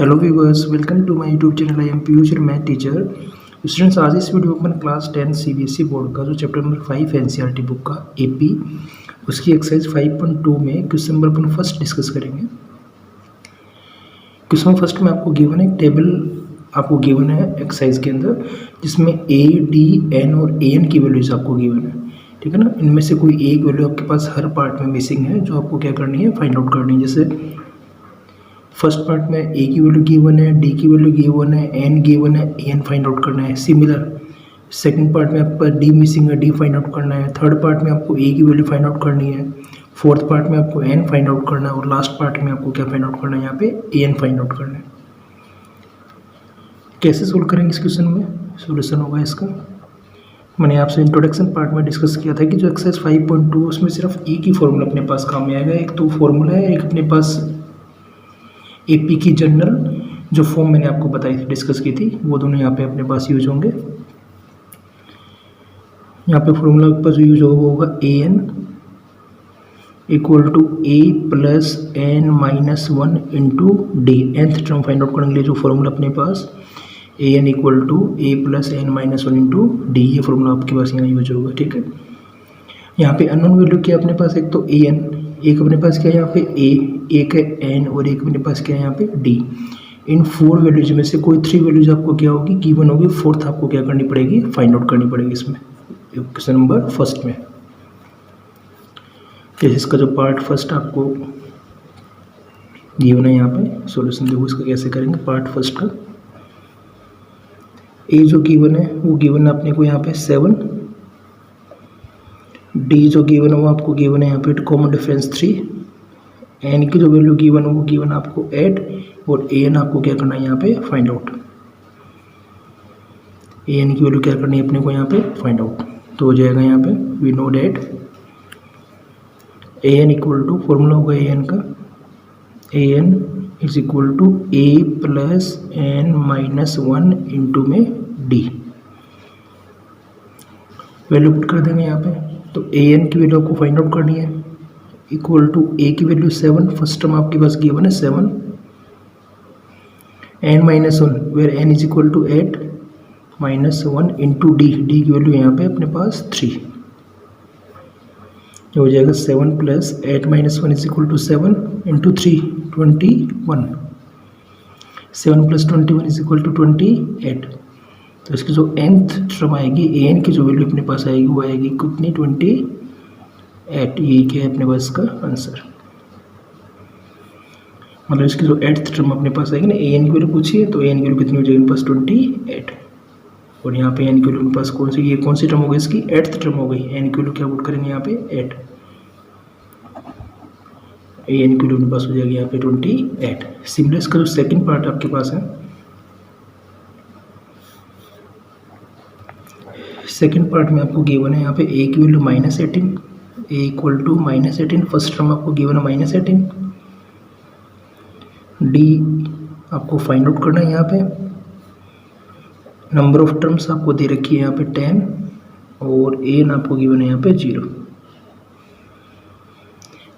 Hello viewers, welcome to my YouTube channel. I am Piyush, math teacher. Students, आज इस video में class 10 CBSE board का जो chapter number 5 NCERT book का AP उसकी एक्सरसाइज 5.2 में क्वेश्चन नंबर अपन फर्स्ट डिस्कस करेंगे। क्वेश्चन नंबर फर्स्ट में आपको गिवन है एक टेबल, आपको गिवन है एक्सरसाइज के अंदर, जिसमें ए, डी, एन और ए एन की वैल्यूज आपको गिवन है। ठीक है ना। इनमें से कोई एक वैल्यू आपके पास हर पार्ट में मिसिंग है, जो आपको क्या करनी है, फाइंड आउट करनी है। जैसे फर्स्ट पार्ट में ए की वैल्यू गिवन है, डी की वैल्यू गिवन है, एन गिवन है, ए एन फाइंड आउट करना है। सिमिलर सेकंड पार्ट में आपका डी मिसिंग है, डी फाइंड आउट करना है। थर्ड पार्ट में आपको ए की वैल्यू फाइंड आउट करनी है। फोर्थ पार्ट में आपको एन फाइंड आउट करना है और लास्ट पार्ट में आपको क्या फाइंड आउट करना है, यहाँ पे ए एन फाइंड आउट करना है। कैसे सोल्व करेंगे इस क्वेश्चन में? सोल्यूशन होगा इसका, मैंने आपसे इंट्रोडक्शन पार्ट में डिस्कस किया था कि जो एक्सरसाइज 5.2 उसमें सिर्फ एक ही फॉर्मूला अपने पास काम में आएगा। एक तो फॉर्मूला है, एक अपने पास एपी की जनरल जो फॉर्म मैंने आपको बताई थी, डिस्कस की थी, वो दोनों यहाँ पे अपने पास यूज होंगे। यहाँ पे फॉर्मूला के पास जो यूज होगा वो होगा A N equal to A plus N minus 1 into D. nth term find out करने के लिए जो फॉर्मूला अपने पास A N equal to A plus N minus 1 into D, ये फॉर्मूला आपके पास यहाँ यूज होगा। ठीक है। यहाँ पे अननोन वैल्यू क्या अपने पास, एक तो ए एन, एक अपने पास क्या है यहाँ पे ए, एक है एन और एक अपने पास क्या है यहाँ पे डी। इन 4 वैल्यूज में से कोई 3 वैल्यूज आपको क्या होगी, गिवन होगी। फोर्थ आपको क्या करनी पड़ेगी, फाइंड आउट करनी पड़ेगी इसमें क्वेश्चन नंबर फर्स्ट में। जैसे इसका जो पार्ट फर्स्ट आपको गिवन है, यहाँ पे सॉल्यूशन देखो इसका कैसे करेंगे। पार्ट फर्स्ट का ए जो गिवन है वो गिवन है अपने को यहाँ पे 7, डी जो गिवन है वो आपको गिवन है यहाँ पे कॉमन डिफरेंस 3, एन की जो वैल्यू गिवन है वो गिवन आपको 8 और ए एन आपको क्या करना है यहाँ पे फाइंड आउट। ए एन की वैल्यू क्या करनी है अपने को यहाँ पे फाइंड आउट। तो हो जाएगा यहाँ पे we know that A N equal to, formula होगा ए एन का, A N is equal to A plus N minus 1 into में डी। वैल्यू पुट कर देंगे यहाँ पे। तो ए एन की वैल्यू आपको फाइंड आउट करनी है, इक्वल टू ए की वैल्यू 7, फर्स्ट टर्म आपके पास गिवन है 7, n minus 1 where n is equal to 8 minus 1 into d, d की वैल्यू यहाँ पे अपने पास 3। हो जाएगा 7 plus 8 minus 1 is equal to 7 into 3, 21। 7 plus 21 is equal to 28। तो इसकी जो nth टर्म आएगी, ए एन की जो वैल्यू अपने पास आएगी वो आएगी कितनी, 28। ये क्या है अपने पास का आंसर। मतलब इसकी जो 8th टर्म अपने पास आएगी ना, ए एन की वैल्यू पूछिए तो ए एन की वैल्यू कितनी हो जाएगी मेरे पास, 28। और यहाँ पे एन की वैल्यू मेरे पास कौन सी, ये कौन सी टर्म हो गई, इसकी 8th टर्म हो गई। एन की वैल्यू क्या पुट करेंगे यहाँ पे 8, ए एन की वैल्यू मेरे पास हो जाएगी यहाँ पे 28। सिमिलर इसका जो सेकेंड पार्ट आपके पास है, सेकेंड पार्ट में आपको गिवन है यहाँ पे ए की value -18, a equal to -18, first term आपको गिवन है -18, डी आपको फाइंड आउट करना है। यहाँ पे नंबर ऑफ टर्म्स आपको दे रखी है यहाँ पे 10 और ए एन आपको गिवन है यहाँ पे 0,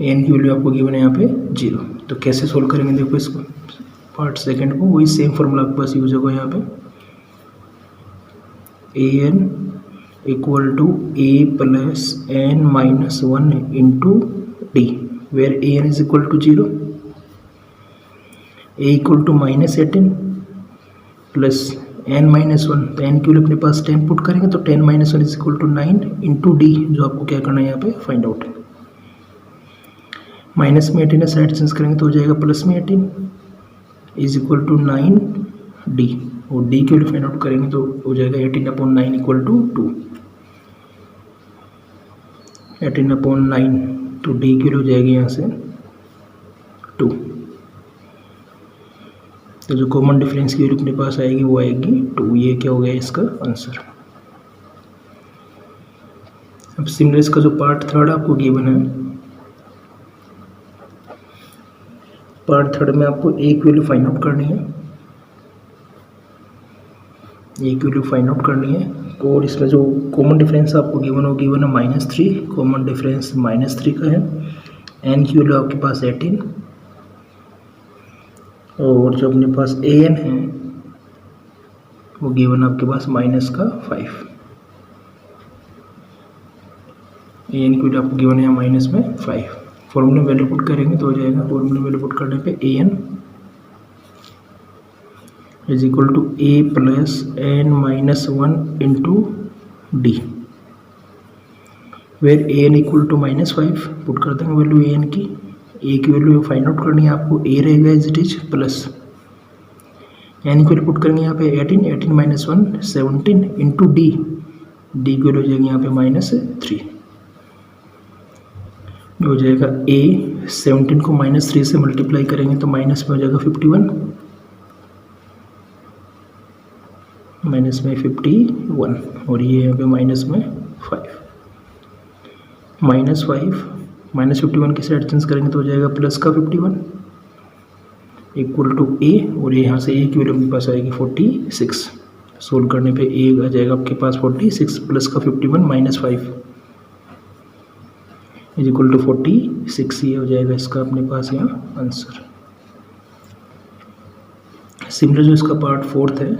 ए एन की वैल्यू आपको गिवन है यहाँ पे 0। तो कैसे सोल्व करेंगे देखो इसको, पार्ट सेकेंड को वही सेम फॉर्मूला आपके पास यूज होगा यहाँ पे, A N equal to A plus N minus 1 into D where A N is equal to 0, A equal to -18 plus N minus 1, तो एन की वैल्यू अपने पास 10 पुट करेंगे तो 10 minus 1 is equal to 9 into d, जो आपको क्या करना है यहाँ पे फाइंड आउट। माइनस में 18 साइड चेंज करेंगे तो हो जाएगा प्लस में 18 इज इक्वल टू 9 डी, और डी की वैल्यू फाइंड आउट करेंगे तो हो जाएगा 18/9 इक्वल टू 2, 18/9 तो डी की वैल्यू हो जाएगी यहाँ से 2। तो जो कॉमन डिफरेंस की वैल्यू अपने पास आएगी वो आएगी 2। ये क्या हो गया इसका आंसर। अब सिमिलर इसका जो पार्ट थर्ड आपको गिवन है, पार्ट थर्ड में आपको एक वैल्यू फाइंड आउट करनी है, एक वैल्यू फाइंड आउट करनी है। और इसमें जो कॉमन डिफरेंस आपको गिवन है -3, कॉमन डिफरेंस -3 का है। एन की वैल्यू आपके पास 18 और जो अपने पास ए एन है वो गिवन आपके पास -5। ए एन की वैल्यू आपको गिवन है -5। फॉर्मूला वैल्यू पुट करेंगे तो हो जाएगा, फॉर्मूला वैल्यू पुट करने पे A N is equal to A plus N -1 into D, where A N equal to -5 put कर देंगे वैल्यू ए एन की। ए की वैल्यू फाइंड आउट करनी है आपको, ए रहेगा as it is plus n की वैल्यू पुट करेंगे यहाँ पे 18 -1 17 इंटू डी, डी की वैल्यू हो जाएगी यहाँ पे -3, जो हो जाएगा ए 17 को -3 से मल्टीप्लाई करेंगे तो माइनस में हो जाएगा 51, -51 और ये यहाँ पे -5 -51 के साइड चेंज करेंगे तो हो जाएगा प्लस का 51 इक्वल टू ए, और यहाँ से ए की वैल्यू मेरे पास आएगी 46। सोल्व करने पे ए आ जाएगा आपके पास 46 प्लस का 51 -5 इज इक्वल टू 46। ये हो जाएगा इसका अपने पास यहाँ आंसर। सिमिलर जो इसका पार्ट 4 है,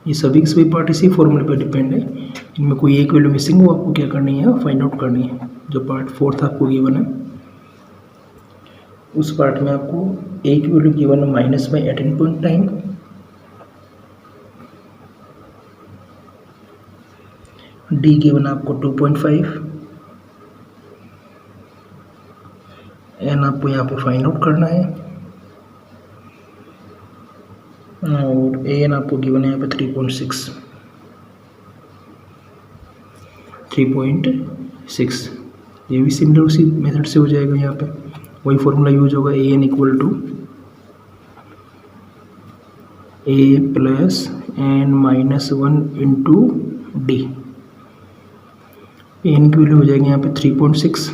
ये सभी के सभी पार्ट इसी फॉर्मूले पे डिपेंड है। इनमें कोई एक वैल्यू मिसिंग हो आपको क्या करनी है, फाइंड आउट करनी है। जो पार्ट 4 आपको गिवन है उस पार्ट में आपको ए की वैल्यू गिवन है -18.9, डी गिवन आपको 2.5, एन आपको यहाँ पे फाइंड आउट करना है, और ए एन आपको गिवन है यहाँ पे 3.6। ये भी सिमिलर उसी मेथड से हो जाएगा, यहाँ पे वही फॉर्मूला यूज होगा, A N equal to A plus N -1 into D. N की वैल्यू हो जाएगी यहाँ पे 3.6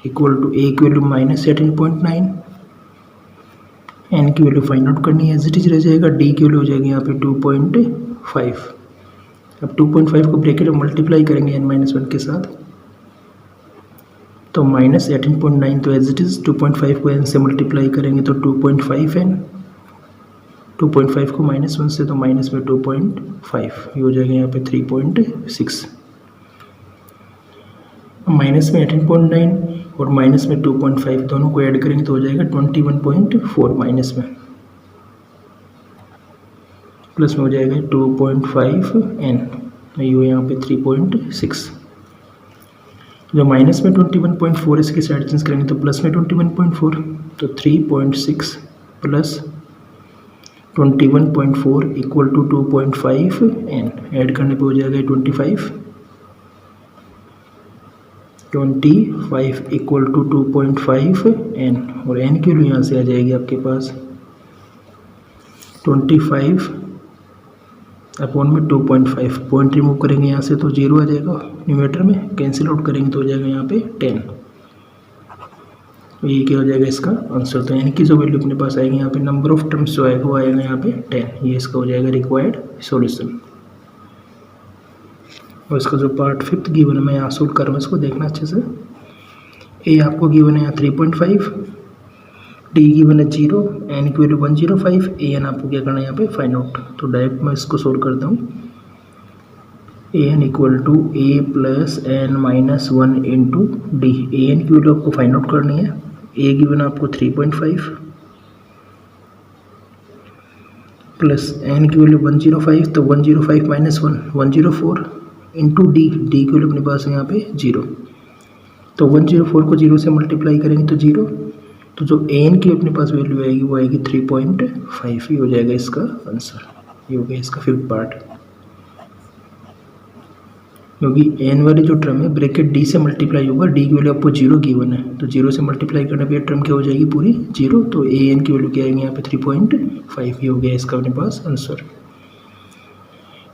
इक्वल टू ए की वैल्यू -18.9, एन की वैल्यू फाइंड आउट करनी है, एज इट इज रह जाएगा। डी की वैल्यू हो जाएगी यहाँ पे 2.5। अब 2.5 को ब्रैकेट में मल्टीप्लाई करेंगे n-1 के साथ तो -18.9, तो एज इट इज़ 2.5 को n से मल्टीप्लाई करेंगे तो 2.5n, 2.5 को -1 से तो माइनस में 2.5, ये हो जाएगा यहाँ पे 3.6। माइनस में 18.9 और माइनस में 2.5 दोनों को ऐड करेंगे तो हो जाएगा 21.4, माइनस में प्लस में हो जाएगा 2.5n, ये यहाँ पे 3.6। जो माइनस में 21.4 इसके साइड चेंज करेंगे तो प्लस में 21.4, तो 3.6 plus 21.4 equal to 2.5n, add करने पे हो जाएगा 25 इक्वल टू 2.5n, और n की वैल्यू यहाँ से आ जाएगी आपके पास 25 अपॉन में 2.5, पॉइंट रिमूव करेंगे यहाँ से तो 0 आ जाएगा न्यूमरेटर में, कैंसिल आउट करेंगे तो हो जाएगा यहाँ पे 10। ये क्या हो जाएगा इसका आंसर। तो n की जो वैल्यू अपने पास आएगी यहाँ पे, नंबर ऑफ टर्म्स जो आएगा वो आएगा यहाँ पे 10, ये इसका हो जाएगा रिक्वायर्ड सॉल्यूशन। और इसका जो पार्ट 5 गिवन है मैं यहाँ सोल्व कर रहा हूँ, इसको देखना अच्छे से। ए आपको गिवन है यहाँ 3.5, डी गिवन है 0, एन की वैल्यू 105, ए एन आपको क्या करना है यहाँ पे फाइंड आउट। तो डायरेक्ट मैं इसको सोल्व करता हूँ। A N equal to A plus N -1 into D, A N की वैल्यू आपको फाइंड आउट करनी है। ए गिवन आपको 3.5 प्लस एन की वैल्यू 105, तो 105 -1 104 इंटू डी, डी की वैल्यू अपने पास है यहाँ पे 0, तो 104 को 0 से मल्टीप्लाई करेंगे तो 0, तो जो एन की अपने पास वैल्यू आएगी वो आएगी 3.5, ही हो जाएगा इसका आंसर। ये हो गया इसका 5th पार्ट। क्योंकि एन वाली जो टर्म है ब्रैकेट डी से मल्टीप्लाई होगा, डी की वैल्यू आपको 0 गिवन है, तो 0 से मल्टीप्लाई करने पे टर्म क्या हो जाएगी पूरी 0, तो ए एन की वैल्यू क्या आएगी यहाँ पे 3.5, ही हो गया इसका अपने पास आंसर।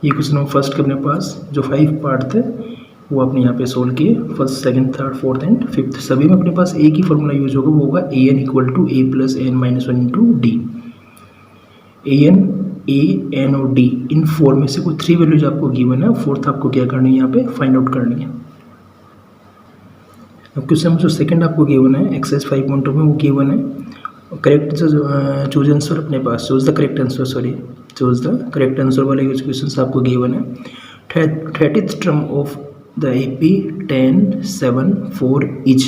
ये क्वेश्चन नंबर फर्स्ट के अपने पास जो 5 पार्ट थे वो आपने यहाँ पे सोल्व किए, first, second, third, fourth and fifth. सभी में अपने पास एक ही फॉर्मूला यूज होगा, वो होगा A N equal to A plus N -1 into D. A N और डी इन 4 में से कोई 3 वैल्यूज आपको गिवन है, फोर्थ आपको क्या करनी है यहाँ पे फाइंड आउट करनी है। अब क्वेश्चन जो सेकंड आपको गिवन है एक्सरसाइज 5.2 में वो गिवन है करेक्ट चूज आंसर अपने पास, choose the correct answer, sorry choose the correct answer वाले क्वेश्चन आपको गिवन है। 30th term of the AP 10 7 4 इज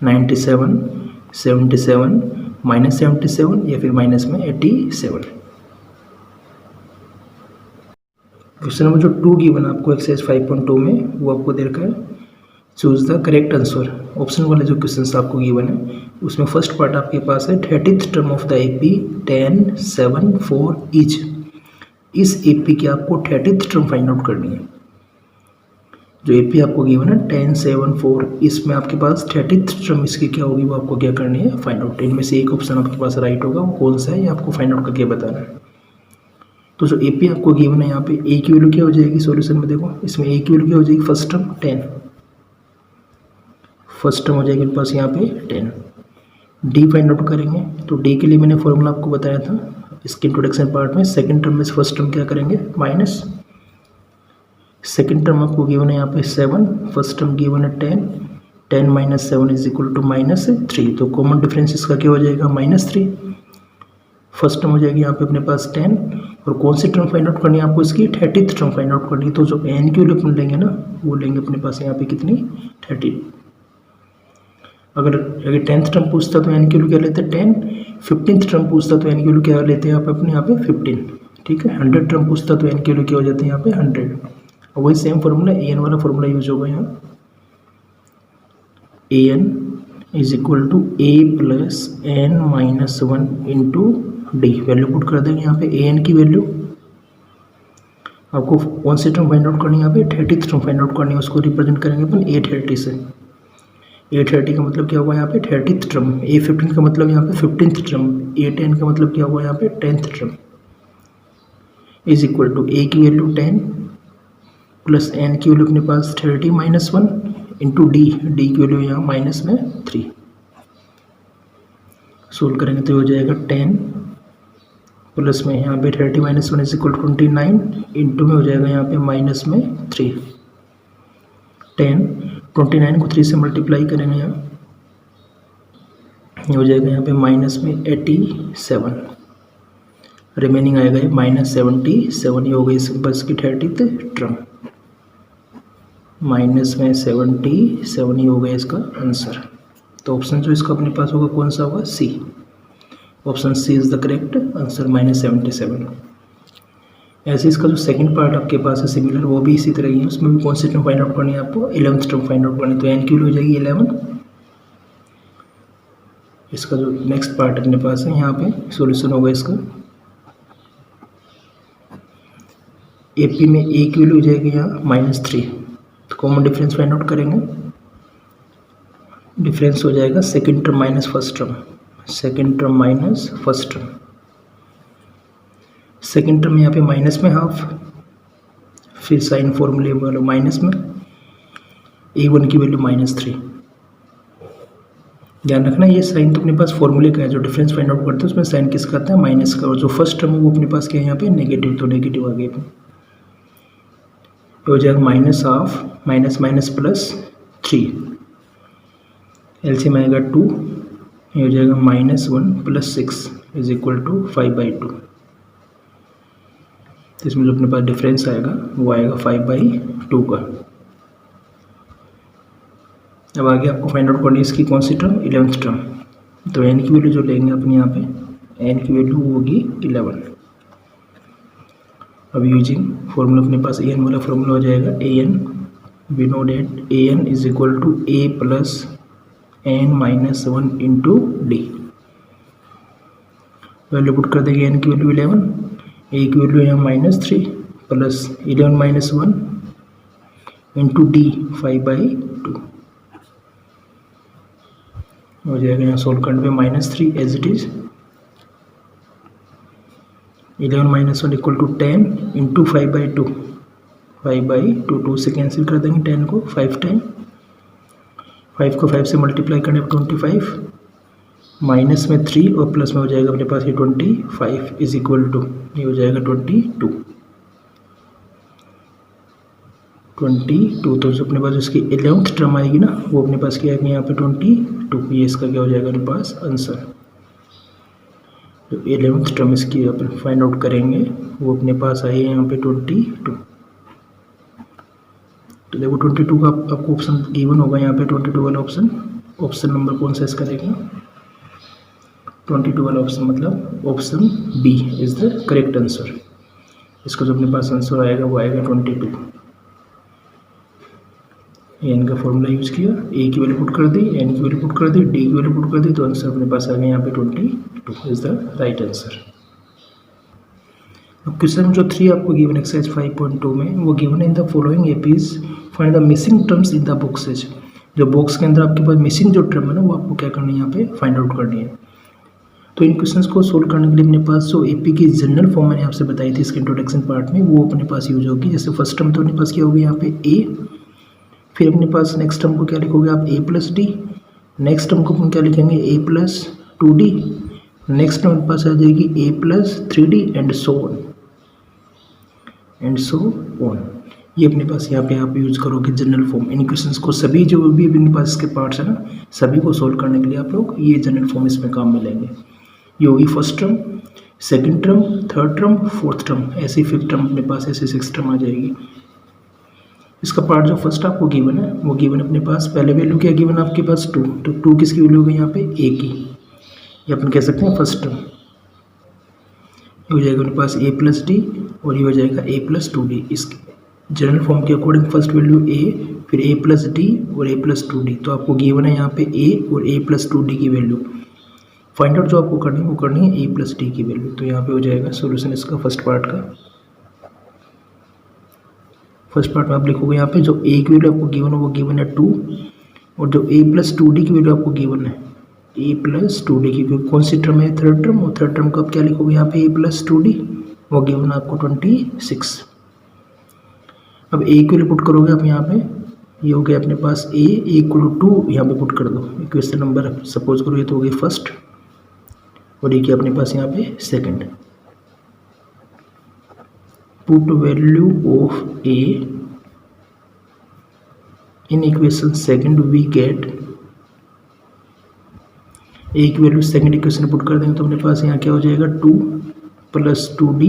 97 77 -77 या फिर माइनस में 87। क्वेश्चन नंबर जो 2 गिवन आपको एक्सरसाइज 5.2 में वो आपको दे रखा है, choose the correct answer. Option वाले जो क्वेश्चन आपको गिवन है उसमें फर्स्ट पार्ट आपके पास है 30th term of the AP 10 7 4 is. इस AP की आपको 30th टर्म फाइंड आउट करनी है। जो AP आपको गिवन है 10 7 4, इसमें आपके पास 30th टर्म इसकी क्या होगी वो आपको क्या करनी है, फाइंड आउट। इनमें से एक ऑप्शन आपके पास राइट होगा, वो कौन सा है ये आपको फाइंड आउट करके बताना है। तो जो AP आपको गिवन है यहाँ पे A की वैल्यू क्या हो जाएगी सॉल्यूशन में, देखो इसमें A की वैल्यू क्या हो जाएगी, फर्स्ट टर्म 10, फर्स्ट टर्म हो जाएगी मेरे पास यहाँ पे 10। D फाइंड आउट करेंगे तो D के लिए मैंने फॉर्मूला आपको बताया था इसके इंट्रोडक्शन पार्ट में। सेकंड टर्म में फर्स्ट टर्म क्या करेंगे, माइनस। सेकंड टर्म आपको गिवन है यहाँ पे 7, फर्स्ट टर्म गिवन है 10, 10 - 7 इज इक्वल टू -3। तो कॉमन डिफरेंस इसका क्या हो जाएगा, -3। फर्स्ट टर्म हो जाएगी यहाँ पे अपने पास 10, और कौन सी टर्म फाइंड आउट करनी है आपको, इसकी 30th टर्म फाइंड आउट करनी है। तो जो n की वैल्यू अपन लेंगे ना वो लेंगे अपने पास यहाँ पे कितनी, 30। अगर 10th टर्म पूछता तो n की वैल्यू क्या लेते हैं 10, 15th टर्म पूछता तो n की वैल्यू क्या लेते हैं अपने यहाँ पे 15, ठीक है। 100 टर्म पूछता तो n की वैल्यू क्या हो जाती है यहाँ पे 100। और वही सेम फॉर्मूला an वाला फॉर्मूला यूज होगा यहाँ, an is equal to a plus n minus 1 into d. Value put कर देंगे यहाँ पे an की वैल्यू आपको कौन सी टर्म फाइंड आउट करनी है यहाँ पे 30th टर्म फाइंड आउट करनी है। उसको रिप्रेजेंट करेंगे अपन A30 से। A30 का मतलब क्या हुआ यहाँ पे 30th टर्म, A15 का मतलब यहाँ पे 15th टर्म, A10 का मतलब क्या हुआ यहाँ पे 10th term. Is equal to A की वैल्यू 10 प्लस n की वैल्यू अपने पास 30 - 1 इंटू डी की वैल्यू यहाँ माइनस में 3। सोल्व करेंगे तो हो जाएगा 10 प्लस में यहाँ पे 30 - 1 इज इक्वल टू 29 इंटू में हो जाएगा यहाँ पे माइनस में 3। 10 29 को 3 से मल्टीप्लाई करेंगे यहाँ, हो जाएगा यहाँ पे माइनस में 87। रिमेनिंग आएगा ये -77। ये हो गई इसके पास की 30th टर्म, माइनस में 77 ही हो गया इसका आंसर। तो ऑप्शन जो इसका अपने पास होगा कौन सा होगा, C. Option C is the correct answer, -77। ऐसे इसका जो सेकंड पार्ट आपके पास है सिमिलर, वो भी इसी तरह ही है। उसमें भी कौन सी टर्म फाइंड आउट करनी है आपको, 11th टर्म फाइंड आउट करनी है। तो n की वैल्यू हो जाएगी 11। इसका जो नेक्स्ट पार्ट अपने पास है यहाँ पे सॉल्यूशन होगा इसका। AP में A की वैल्यू हो जाएगी यहाँ -3। तो कॉमन डिफरेंस फाइंड आउट करेंगे, डिफरेंस हो जाएगा second term minus first term, second term minus first term. Second term यहाँ पे माइनस में हाफ, फिर साइन फॉर्मूले वाला माइनस में, A1 की वैल्यू -3। ध्यान रखना ये साइन तो अपने पास फॉर्मूले का है, जो डिफरेंस फाइंड आउट करते हैं उसमें साइन किसका आता है, माइनस का। और जो फर्स्ट टर्म है वो अपने पास क्या है यहाँ पे नेगेटिव, तो नेगेटिव आ गया। हो जाएगा -हाफ माइनस माइनस +3, एलसीएम आएगा 2, ये हो जाएगा -1 + 6 इज इक्वल टू 5/2। तो इसमें जो अपने पास डिफरेंस आएगा वो आएगा 5/2 का। अब आगे आपको फाइंड आउट करनी है इसकी कौन सी टर्म, 11th टर्म। तो n की वैल्यू जो लेंगे अपने यहाँ पे, n की वैल्यू होगी 11। अब यूजिंग फॉर्मूला अपने पास an वाला फॉर्मूला हो जाएगा an, we know that an is equal to a plus n minus 1 into d. Value put कर देंगे n की वैल्यू 11, a की वैल्यू यहाँ -3 प्लस 11 - 1 इंटू डी 5/2 हो जाएगा। यहाँ सोल्व करने पे -3 as it is, 11 - 1 equal to 10 into 5/2, 5/2 2 से कैंसिल कर देंगे 10 को 5 टाइम, 5 को 5 से मल्टीप्लाई करने पर 25, माइनस में 3 और प्लस में हो जाएगा अपने पास ये 25 इज इक्वल टू, ये हो जाएगा 22। तो जो अपने पास इसकी 11th टर्म आएगी ना वो अपने पास क्या आएगी यहाँ पे 22। ये इसका क्या हो जाएगा अपने पास आंसर। जो 11th टर्म इसकी अपन फाइंड आउट करेंगे वो अपने पास आई है यहाँ पे 22। तो देखो 22 का आपको ऑप्शन गिवन होगा यहाँ पे 22 वाला ऑप्शन। ऑप्शन नंबर कौन सा इसका देखें, 22 वाला ऑप्शन मतलब option B is the correct answer. इसका जो अपने पास आंसर आएगा वो आएगा 22। एन का फॉर्मूला यूज किया, ए की वैल्यू पुट कर दी, एन की वैल्यू पुट कर दी, डी की वैल्यू पुट कर दी, तो आंसर अपने पास आ गया यहाँ पे 22 इज द राइट आंसर। अब क्वेश्चन जो 3 आपको गिवन एक्सरसाइज 5.2 में वो given in the following APs find the missing terms in the boxes. जो बॉक्स के अंदर आपके पास मिसिंग जो टर्म है ना वो आपको क्या करनी है यहाँ पे फाइंड आउट करनी है। तो इन क्वेश्चंस को सोल्व करने के लिए अपने पास जो एपी की जनरल फॉर्म मैंने आपसे बताई थी इसके इंट्रोडक्शन पार्ट में वो अपने पास यूज होगी। जैसे फर्स्ट टर्म तो अपने पास क्या होगी यहाँ पे ए, फिर अपने पास नेक्स्ट टर्म को क्या लिखोगे आप ए प्लस डी, नेक्स्ट टर्म को अपन क्या लिखेंगे ए प्लस 2d, नेक्स्ट टर्म अपने पास आ जाएगी A plus 3d and so on. ये अपने पास यहाँ पे आप यूज करोगे जनरल फॉर्म। इन क्वेश्चंस को सभी जो भी अपने पास इसके पार्ट्स है ना सभी को सोल्व करने के लिए आप लोग ये जनरल फॉर्म इसमें काम में लेंगे। ये होगी first term, second term, third term, fourth term, ऐसे फिफ्थ टर्म अपने पास, ऐसे सिक्स टर्म आ जाएगी। इसका पार्ट जो फर्स्ट आपको गिवन है वो गिवन अपने पास पहले वैल्यू क्या गिवन आपके पास 2, तो 2 किसकी वैल्यू होगी यहाँ पे ए की, ये अपन कह सकते हैं फर्स्ट टर्म। ये हो जाएगा अपने पास ए प्लस डी और ये हो जाएगा ए प्लस 2d। इस जनरल फॉर्म के अकॉर्डिंग फर्स्ट वैल्यू ए, फिर ए प्लस डी और ए प्लस 2d। तो आपको गिवन है यहाँ पे ए और ए प्लस 2d की वैल्यू फाइंड आउट जो आपको करनी है वो करनी है ए प्लस डी की वैल्यू। तो यहाँ पे हो जाएगा सोल्यूशन इसका फर्स्ट पार्ट का। फर्स्ट पार्ट में आप लिखोगे यहाँ पे जो ए की वैल्यू आपको गिवन है वो गिवन है 2 और जो ए प्लस 2d की वैल्यू आपको गिवन है ए प्लस 2d की, क्योंकि कौन सी टर्म है थर्ड टर्म, और थर्ड टर्म को आप क्या लिखोगे यहाँ पे ए प्लस 2d, वो गिवन आपको 26। अब ए की वैल्यू पुट करोगे आप यहाँ पे, ये हो गया अपने पास ए इक्वल टू 2 यहाँ पे पुट कर दो। इक्वेशन नंबर सपोज करो ये तो हो गई फर्स्ट और ये क्या अपने पास यहाँ पे second. Put value of A in equation second we get, A की वैल्यू सेकंड इक्वेशन पुट कर देंगे तो अपने पास यहाँ क्या हो जाएगा 2 प्लस 2d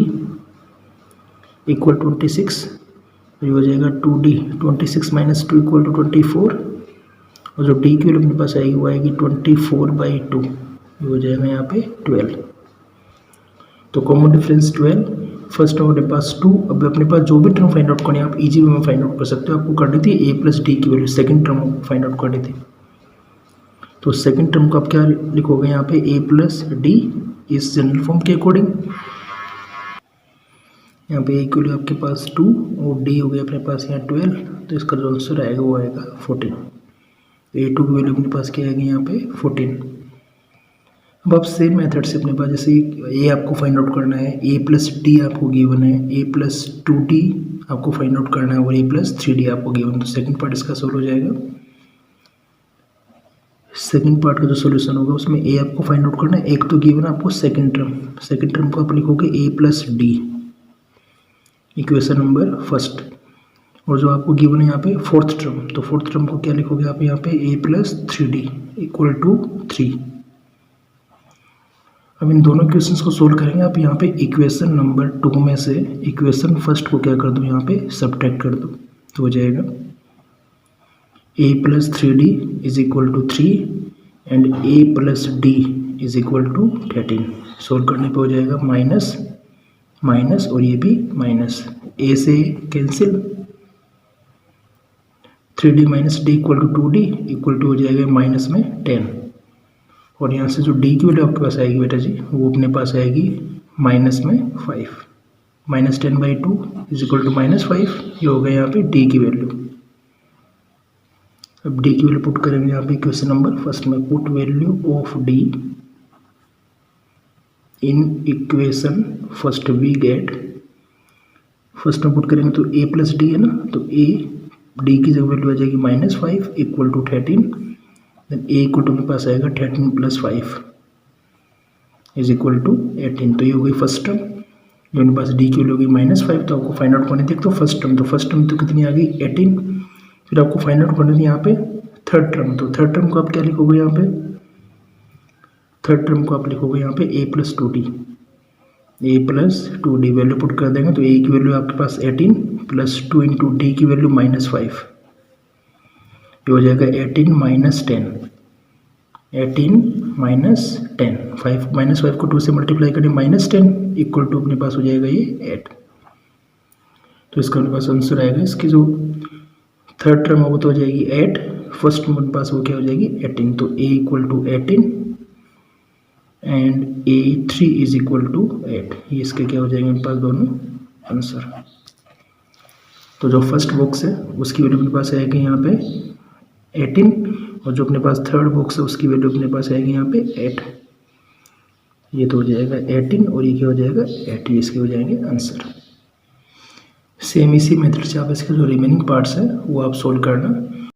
इक्वल 26, ये हो जाएगा 2d 26 माइनस 2 इक्वल टू 24 और जो d की वैल्यू अपने पास आएगी वो आएगी 24/2, ये हो जाएगा यहाँ पे 12। तो कॉमन डिफरेंस 12, फर्स्ट टर्म अपने पास 2। अब अपने पास जो भी टर्म फाइंड आउट करनी है आप इजी वे में फाइंड आउट कर सकते हो। आपको करनी थी ए प्लस डी की value, second term find out करनी थी। तो सेकंड टर्म को आप क्या लिखोगे यहाँ पे ए प्लस डी इस जनरल फॉर्म के अकॉर्डिंग। यहाँ पे ए की वैल्यू आपके पास 2 और डी हो गया अपने पास यहाँ 12, तो इसका जो आंसर आएगा वो आएगा 14। ए 2 की वैल्यू अपने पास क्या आएगी यहाँ पे 14। अब आप सेम मेथड से अपने पास जैसे ए आपको फाइंड आउट करना है, ए प्लस डी आपको गिवन है, ए प्लस 2d आपको फाइंड आउट करना है और ए प्लस 3d आपको गिवन, तो सेकंड पार्ट इसका सोल्व हो जाएगा। सेकंड पार्ट का जो सोल्यूशन होगा उसमें ए आपको फाइंड आउट करना है, एक तो गिवन आपको सेकंड टर्म को आप लिखोगे a plus d equation number first, और जो आपको गिवन है यहाँ पे फोर्थ टर्म, तो फोर्थ टर्म को क्या लिखोगे आप यहाँ पे ए प्लस 3d इक्वल टू 3। अब इन दोनों इक्वेशंस को सोल्व करेंगे आप यहाँ पे इक्वेशन नंबर 2 में से इक्वेशन फर्स्ट को क्या कर दो यहाँ पे सब्ट्रैक्ट कर दो, तो हो जाएगा a plus 3d is equal to 3 and a plus d is equal to 13। Solve करने पे हो जाएगा माइनस माइनस और ये भी माइनस, a से cancel, 3d minus d equal to 2d equal to हो जाएगा माइनस में 10, और यहाँ से जो d की वैल्यू आपके पास आएगी बेटा जी वो अपने पास आएगी माइनस में 5, minus 10/2 is equal to minus 5, ये हो गया यहाँ पे d की वैल्यू। अब d की वैल्यू पुट करेंगे यहाँ पे क्वेश्चन नंबर फर्स्ट में, put value of d in equation first we get, first में पुट करेंगे तो a प्लस डी है ना, तो d की जगह वैल्यू आ जाएगी -5 equal to 13, then a equal to मेरे पास आएगा 13 प्लस 5 इज इक्वल टू 18। तो ये हो गई फर्स्ट टर्म, जो मेरे पास d की वैल्यू होगी -5, तो आपको फाइंड आउट करनी थी तो फर्स्ट टर्म, तो फर्स्ट टर्म तो कितनी आ गई 18, फिर आपको फाइंड आउट करनी थी यहाँ पे थर्ड टर्म, तो थर्ड टर्म को आप क्या लिखोगे यहाँ पे, थर्ड टर्म को आप लिखोगे यहाँ पे a plus 2d, value put कर देंगे तो a की वैल्यू आपके पास 18 प्लस 2 इंटू डी की वैल्यू -5, ये हो जाएगा 18 माइनस 10, 5 -5 को 2 से मल्टीप्लाई करें -10 इक्वल टू अपने पास हो जाएगा ये 8। तो इसका अपने पास आंसर आएगा, इसकी जो थर्ड टर्म है वो तो हो जाएगी 8, फर्स्ट में अपने पास वो क्या हो जाएगी 18, तो a equal to 18 and a3 is equal to 8, ये इसके क्या हो जाएंगे अपने पास दोनों आंसर। तो जो फर्स्ट बॉक्स है उसकी वैल्यू अपने पास आएगी यहाँ पे 18 और जो अपने पास थर्ड बॉक्स है उसकी वैल्यू अपने पास आएगी यहाँ पे 8, ये तो हो जाएगा 18 और ये क्या हो जाएगा 8, ये इसके हो जाएंगे आंसर। सेम इसी मेथड से आप इसके जो रिमेनिंग पार्ट्स हैं वो आप सोल्व करना।